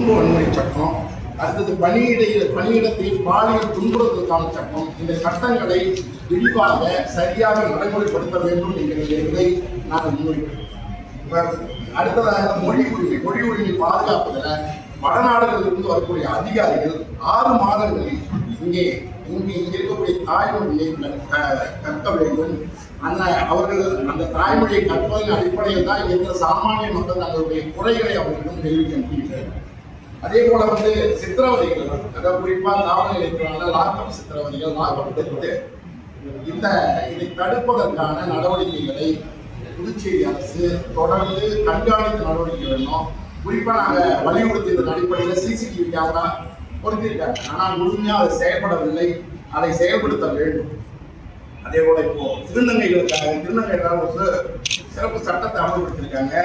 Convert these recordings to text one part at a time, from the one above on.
குடும்ப வன்முறை சட்டம், அடுத்தது பணியிடத்தில் பாலியல் துன்புறுத்தலுக்கான சட்டம், இந்த சட்டங்களை விரிவாக சரியாக நடைமுறைப்படுத்த வேண்டும் என்பதை நாங்கள் முன்வைக்கிறோம். அடுத்ததாக மொழி உரிமை பாதுகாப்பதில் வடநாடுகளிலிருந்து வரக்கூடிய அதிகாரிகள் 6 மாதங்களில் இங்கே இருக்கக்கூடிய தாய்மொழியை கற்க வேண்டும். அவர்கள் அந்த தாய்மொழியை கற்பதன் அடிப்படையில் தான் இருக்கிற சாமானிய மக்கள் தங்களுடைய குறைகளை அவர்களிடம் தெரிவிக்க முடியும். அதே போல சித்திரவதைகள், அதாவது குறிப்பாக காவல் நிலையத்தினால லாக்அப் சித்திரவதைகள், லாக்அப் டெத்து, இதை தடுப்பதற்கான நடவடிக்கைகளை புதுச்சேரி அரசு தொடர்ந்து கண்காணித்து நடவடிக்கை வேணும். குறிப்பாக நாங்கள் வலியுறுத்தியதன் அடிப்படையில் சிசிடிவி கேமரா பொருத்திருக்காங்க. ஆனால் முழுமையாக அதை செயல்படவில்லை. அதை செயல்படுத்த வேண்டும். அதே போல இப்போ திருநங்கைகளுக்காக ஒரு சிறப்பு சட்டத்தை அமல்படுத்திருக்காங்க.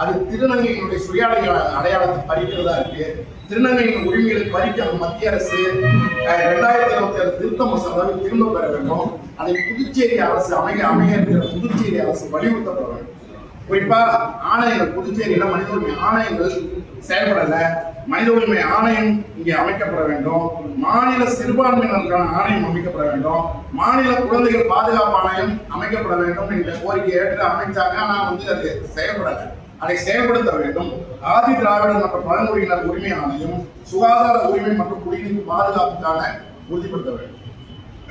அது திருநங்கைகளுடைய சுய அடையாளத்தை பறிக்கிறதா இருக்கு. திருநங்கைகளின் உரிமைகளை பறிக்க மத்திய அரசு 2027 திருத்த மசோதாவை திரும்ப பெற வேண்டும். அதை புதுச்சேரி அரசு அமைய இருக்கிற புதுச்சேரி அரசு வலியுறுத்தப்பட வேண்டும். குறிப்பா ஆணையங்கள், புதுச்சேரியில மனித உரிமை ஆணையங்கள் செயல்படல. மனித உரிமை ஆணையம் இங்கே அமைக்கப்பட வேண்டும். மாநில சிறுபான்மையினருக்கான ஆணையம் அமைக்கப்பட வேண்டும். மாநில குழந்தைகள் பாதுகாப்பு ஆணையம் அமைக்கப்பட வேண்டும் என்ற கோரிக்கை ஏற்று அமைச்சாங்க. ஆனா அது செயல்படல. அதை செயல்படுத்த வேண்டும். ஆதி திராவிடர் மற்றும் பழங்குடியினர் உரிமை ஆணையம் சுகாதார உரிமை மற்றும் குடிநீர் பாதுகாப்புக்கான உறுதிப்படுத்த வேண்டும்.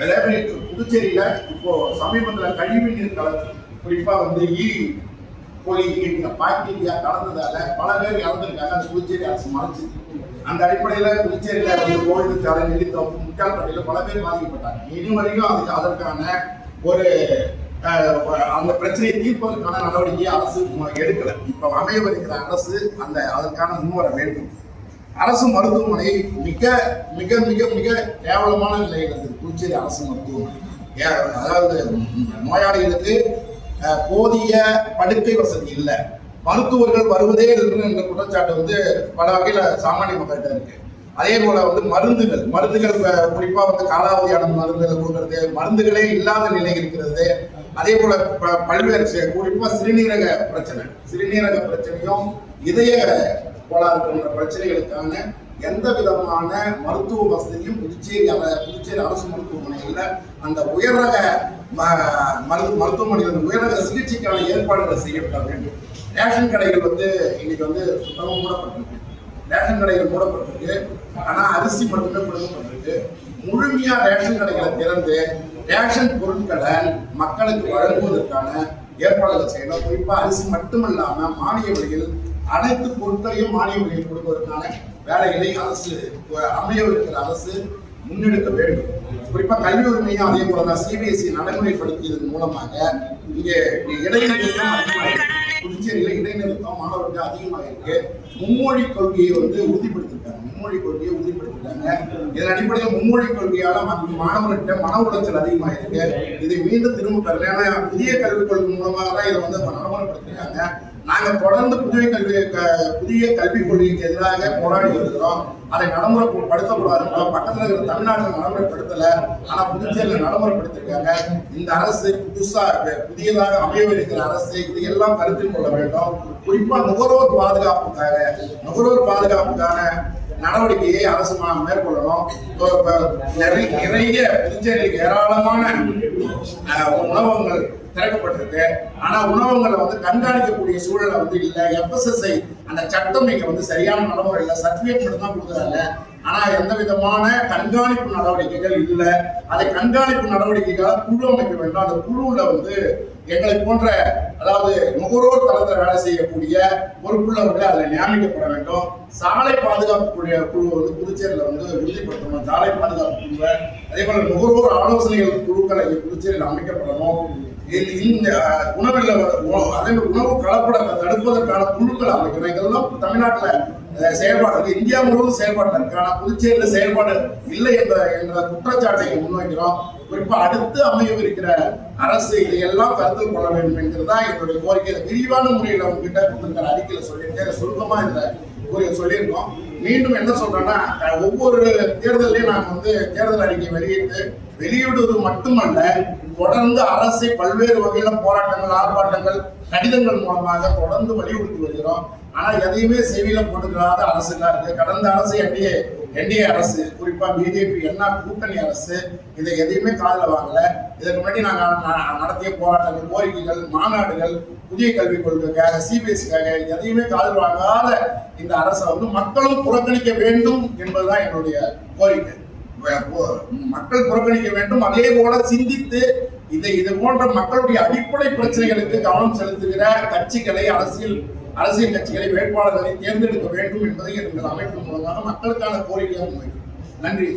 அதே புதுச்சேரியில இப்போ சமீபத்தில் கழிவு நீர் கலந்து குறிப்பா பாக்டீரியா கலந்ததால பல பேர் இறந்திருக்காங்க. அந்த புதுச்சேரி அரசு மறைச்சு. அந்த அடிப்படையில் புதுச்சேரியில கோவில் சாலை, நெல்லித்தோப்பு, முக்கால்பட்டியில பல பேர் பாதிக்கப்பட்டாங்க. இதுவரைக்கும் அதற்கான ஒரு அந்த பிரச்சனையை தீர்ப்பதற்கான நடவடிக்கையை அரசு எடுக்கல. இப்ப அமையவிருக்கிற அரசு அதற்கான முன்வர வேண்டும். அரசு மருத்துவமனை மிக மிக மிக மிக கேவலமான நிலையில் இருக்குது. புதுச்சேரி அரசு மருத்துவமனை, அதாவது நோயாளிகளுக்கு போதிய படுக்கை வசதி இல்லை. மருத்துவர்கள் வருவதே இல்லை என்ற குற்றச்சாட்டு பல வகையில சாமானிய மக்கள்கிட்ட இருக்கு. அதே போல மருந்துகள் குறிப்பா காலாவதியான மருந்துகள் கொடுக்கறது, மருந்துகளே இல்லாத நிலை இருக்கிறது. அதே போல பல்வேறு குறிப்பா சிறுநீரக பிரச்சனையும் இதய கோளாறு போன்ற பிரச்சனைகளுக்கான எந்த விதமான மருத்துவ வசதியும் புதுச்சேரி அரசு மருத்துவமனையில் அந்த உயர்ரக மருத்துவமனையில் உயர்ரக சிகிச்சைக்கான ஏற்பாடுகள் செய்யப்பட வேண்டும். ரேஷன் கடைகள் இன்னைக்கு சுத்தமாக மூடப்பட்டிருக்கு. ரேஷன் கடைகள் மூடப்பட்டிருக்கு. ஆனா அரிசி மட்டுமே கொடுக்கப்பட்டிருக்கு. முழுமையா ரேஷன் கடைகளை திறந்து ரேஷன் பொருட்களை மக்களுக்கு வழங்குவதற்கான ஏற்பாடுகள் செய்யணும். குறிப்பா அரிசி மட்டுமல்லாம மானிய விலையில் அனைத்து பொருட்களையும் மானிய விலையில் கொடுப்பதற்கான வேலைகளை அமையவிருக்கிற அரசு முன்னெடுக்க வேண்டும். குறிப்பா கல்வி உரிமையும் அதே போலதான் சிபிஎஸ்இ நடைமுறைப்படுத்தியதன் மூலமாக இங்கே இடைநிறுத்தம் அதிகமாக இருக்கு. புதுச்சேரியில இடைநிறுத்தம் மாணவர்களுக்கு அதிகமாக இருக்கு. மும்மொழி கொள்கையை உறுதிப்படுத்திருக்காங்க. இதன் அடிப்படையில் மும்மொழி கொள்கையால மாணவர்கிட்ட மன உளைச்சல் அதிகமாக இருக்கு. இதை மீண்டும் திரும்ப பெறல. ஏன்னா புதிய கல்விக் கொள்கை மூலமாக தான் இதை நடைமுறைப்படுத்திருக்காங்க. நாங்கள் தொடர்ந்து புதிய கல்விக் கொள்கைக்கு எதிராக போராடி வருகிறோம். அதை நடைமுறைப்படுத்தக்கூடாது. பக்கத்தில் இருக்கிற தமிழ்நாட்டில் நடைமுறைப்படுத்தல. ஆனா புதுச்சேரியில் நடைமுறைப்படுத்திருக்காங்க. இந்த அரசு புதியதாக அமையவிருக்கிற அரசு இதையெல்லாம் கருத்தில் கொள்ள வேண்டும். குறிப்பா நுகர்வோர் பாதுகாப்புக்கான நடவடிக்கையை அரசு மேற்கொள்ளணும். நிறைய புதுச்சேரியில் ஏராளமான உணவகங்கள் திறக்கப்பட்டிருக்கு. ஆனா உணவகங்களை கண்காணிக்கக்கூடிய சூழலை இல்லை. FSSI அந்த சட்டம் இங்க சரியான நடைமுறை இல்லை. சர்டிபிகேட் மட்டும் தான் கொடுக்குறாங்க. ஆனா எந்த விதமான கண்காணிப்பு நடவடிக்கைகள் இல்லை. அதை கண்காணிப்பு நடவடிக்கைகளாக குழு அமைக்க வேண்டும். அந்த குழுவில் எங்களை போன்ற, அதாவது நுகர்வோர் தளத்தில் வேலை செய்யக்கூடிய பொறுப்புள்ளவர்களை அதில் நியமிக்கப்பட வேண்டும். சாலை பாதுகாப்பு குழு புதுச்சேரியில் உறுதிப்படுத்தணும். சாலை பாதுகாப்பு குழுவை அதே போல நுகர்வோர் ஆலோசனைகள் குழுக்களை புதுச்சேரியில் அமைக்கப்படணும். இந்த உணவு கலப்படத்தை தடுப்பதற்கான குழுக்கள் அமைக்கணும். இதெல்லாம் தமிழ்நாட்டில் செயல்பாடு, இந்தியா முழுவதும் செயல்பாடு இருக்கு. ஆனா புதுச்சேரியில் செயல்பாடு இல்லை என்ற குற்றச்சாட்டை முன்வைக்கிறோம். குறிப்பா அடுத்து அமையவிருக்கிற அரசு இதையெல்லாம் கருத்தில் கொள்ள வேண்டும் என்கிறதா என்னுடைய கோரிக்கை. விரிவான முறையில் உங்ககிட்ட கொடுத்திருக்கிற அறிக்கையில சொல்லியிருக்கேன். சுருக்கமா இதுல சொல்லியிருக்கோம். மீண்டும் என்ன சொல்றேன்னா, ஒவ்வொரு தேர்தலையும் நாங்கள் தேர்தல் அறிக்கை வெளியிடுவது மட்டுமல்ல, தொடர்ந்து அரசை பல்வேறு வகையில போராட்டங்கள், ஆர்ப்பாட்டங்கள், கடிதங்கள் மூலமாக தொடர்ந்து வலியுறுத்தி வருகிறோம். ஆனா எதையுமே செவியில போட்டுக்கிறாத அரசுலாம் இருக்கு. கடந்த அரசு என்டிஏ அரசு, குறிப்பா பிஜேபி கூட்டணி அரசு இதை எதையுமே காதுல வாங்கல. இதற்கு முன்னாடி நாங்கள் நடத்திய போராட்டங்கள், கோரிக்கைகள், மாநாடுகள், புதிய கல்விக் கொள்கைக்காக, சிபிஎஸ்சிக்காக எதையுமே காதில் வாங்காத இந்த அரசை மக்களும் புறக்கணிக்க வேண்டும் என்பதுதான் என்னுடைய கோரிக்கை. மக்கள் புறக்கணிக்க வேண்டும். அதே போல சிந்தித்து இது போன்ற மக்களுடைய அடிப்படை பிரச்சனைகளுக்கு கவனம் செலுத்துகிற கட்சிகளை, அரசியல் கட்சிகளை, வேட்பாளர்களை தேர்ந்தெடுக்க வேண்டும் என்பதை எங்கள் அமைப்பின் மூலமாக மக்களுக்கான கோரிக்கையாக முன்வைக்கிறோம். நன்றி.